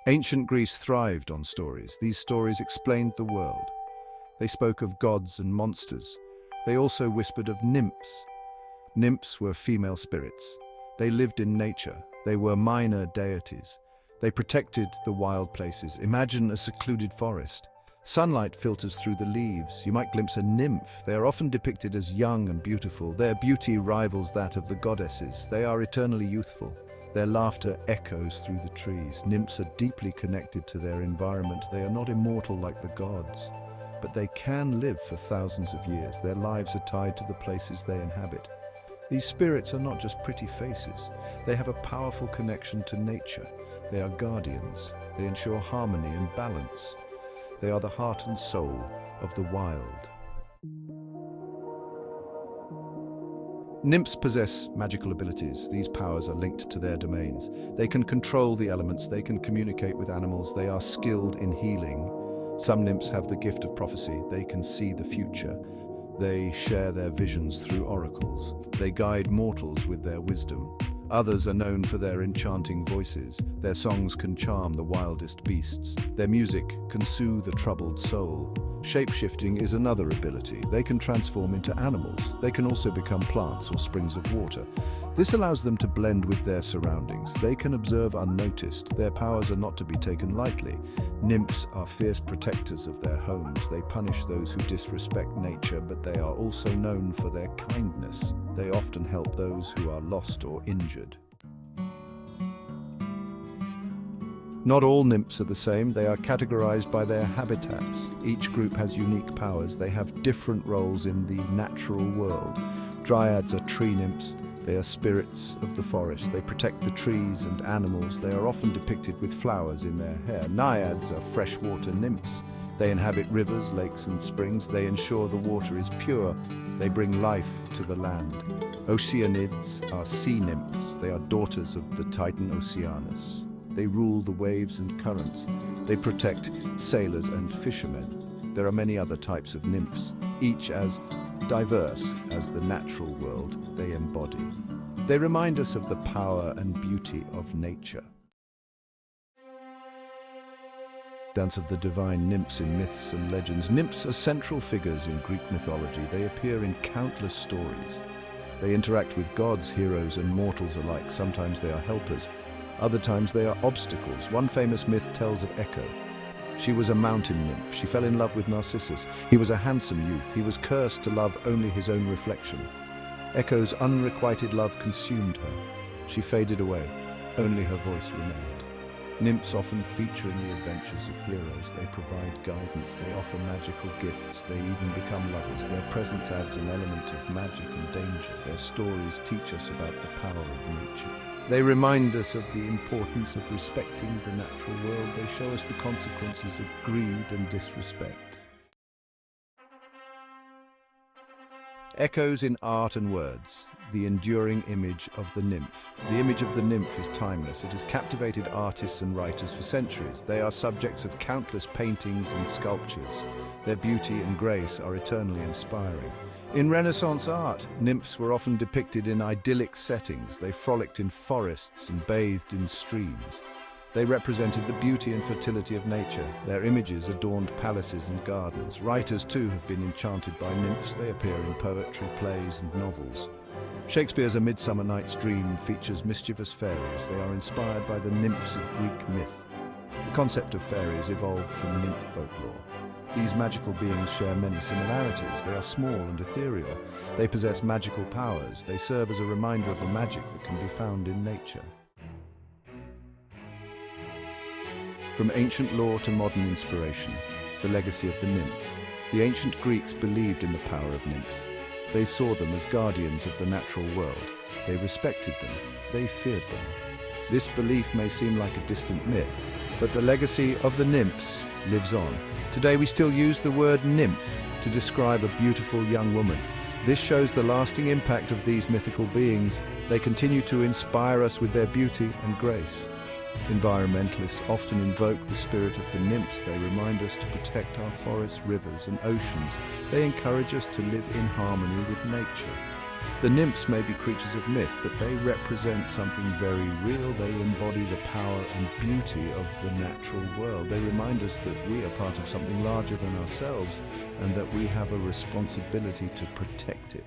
Ancient Greece thrived on stories. These stories explained the world. They spoke of gods and monsters. They also whispered of nymphs. Nymphs were female spirits. They lived in nature. They were minor deities. They protected the wild places. Imagine a secluded forest. Sunlight filters through the leaves. You might glimpse a nymph. They are often depicted as young and beautiful. Their beauty rivals that of the goddesses. They are eternally youthful. Their laughter echoes through the trees. Nymphs are deeply connected to their environment. They are not immortal like the gods, but they can live for thousands of years. Their lives are tied to the places they inhabit. These spirits are not just pretty faces. They have a powerful connection to nature. They are guardians. They ensure harmony and balance. They are the heart and soul of the wild. Nymphs possess magical abilities. These powers are linked to their domains. They can control the elements. They can communicate with animals. They are skilled in healing. Some nymphs have the gift of prophecy. They can see the future. They share their visions through oracles. They guide mortals with their wisdom. Others are known for their enchanting voices. Their songs can charm the wildest beasts. Their music can soothe a troubled soul. Shapeshifting is another ability. They can transform into animals. They can also become plants or springs of water. This allows them to blend with their surroundings. They can observe unnoticed. Their powers are not to be taken lightly. Nymphs are fierce protectors of their homes. They punish those who disrespect nature, but they are also known for their kindness. They often help those who are lost or injured. Not all nymphs are the same. They are categorized by their habitats. Each group has unique powers. They have different roles in the natural world. Dryads are tree nymphs. They are spirits of the forest. They protect the trees and animals. They are often depicted with flowers in their hair. Naiads are freshwater nymphs. They inhabit rivers, lakes, and springs. They ensure the water is pure. They bring life to the land. Oceanids are sea nymphs. They are daughters of the Titan Oceanus. They rule the waves and currents. They protect sailors and fishermen. There are many other types of nymphs, each as diverse as the natural world they embody. They remind us of the power and beauty of nature. Dance of the divine nymphs in myths and legends. Nymphs are central figures in Greek mythology. They appear in countless stories. They interact with gods, heroes, and mortals alike. Sometimes they are helpers. Other times they are obstacles. One famous myth tells of Echo. She was a mountain nymph. She fell in love with Narcissus. He was a handsome youth. He was cursed to love only his own reflection. Echo's unrequited love consumed her. She faded away. Only her voice remained. Nymphs often feature in the adventures of heroes. They provide guidance. They offer magical gifts. They even become lovers. Their presence adds an element of magic and danger. Their stories teach us about the power of nature. They remind us of the importance of respecting the natural world. They show us the consequences of greed and disrespect. Echoes in art and words, the enduring image of the nymph. The image of the nymph is timeless. It has captivated artists and writers for centuries. They are subjects of countless paintings and sculptures. Their beauty and grace are eternally inspiring. In Renaissance art, nymphs were often depicted in idyllic settings. They frolicked in forests and bathed in streams. They represented the beauty and fertility of nature. Their images adorned palaces and gardens. Writers, too, have been enchanted by nymphs. They appear in poetry, plays, and novels. Shakespeare's A Midsummer Night's Dream features mischievous fairies. They are inspired by the nymphs of Greek myth. The concept of fairies evolved from nymph folklore. These magical beings share many similarities. They are small and ethereal. They possess magical powers. They serve as a reminder of the magic that can be found in nature. From ancient lore to modern inspiration, the legacy of the nymphs. The ancient Greeks believed in the power of nymphs. They saw them as guardians of the natural world. They respected them. They feared them. This belief may seem like a distant myth, but the legacy of the nymphs lives on. Today we still use the word nymph to describe a beautiful young woman. This shows the lasting impact of these mythical beings. They continue to inspire us with their beauty and grace. Environmentalists often invoke the spirit of the nymphs. They remind us to protect our forests, rivers, and oceans. They encourage us to live in harmony with nature. The nymphs may be creatures of myth, but they represent something very real. They embody the power and beauty of the natural world. They remind us that we are part of something larger than ourselves and that we have a responsibility to protect it.